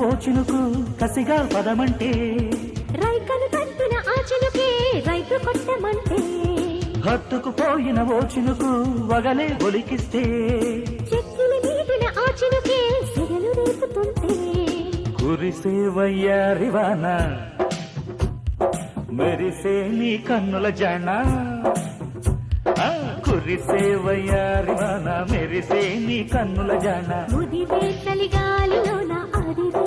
ఓ చినుకు కసిగా పదమంటే రైకను తట్టిన ఆ చినుకే రైతు కొట్టమంటే హత్తుకుపోయిన ఓ చినుకు వగలే ఒలికిస్తే చెక్కులు నీటిన ఆ చినుకే సిగలు రేపుతుంటే కురిసే వయ్యారివాన మెరిసే నీ కన్నుల జాణ కురిసే వయ్యారివాన మెరిసే నీ కన్నుల జాణ ముదిరే చలిగాలిలోన ఆడిరే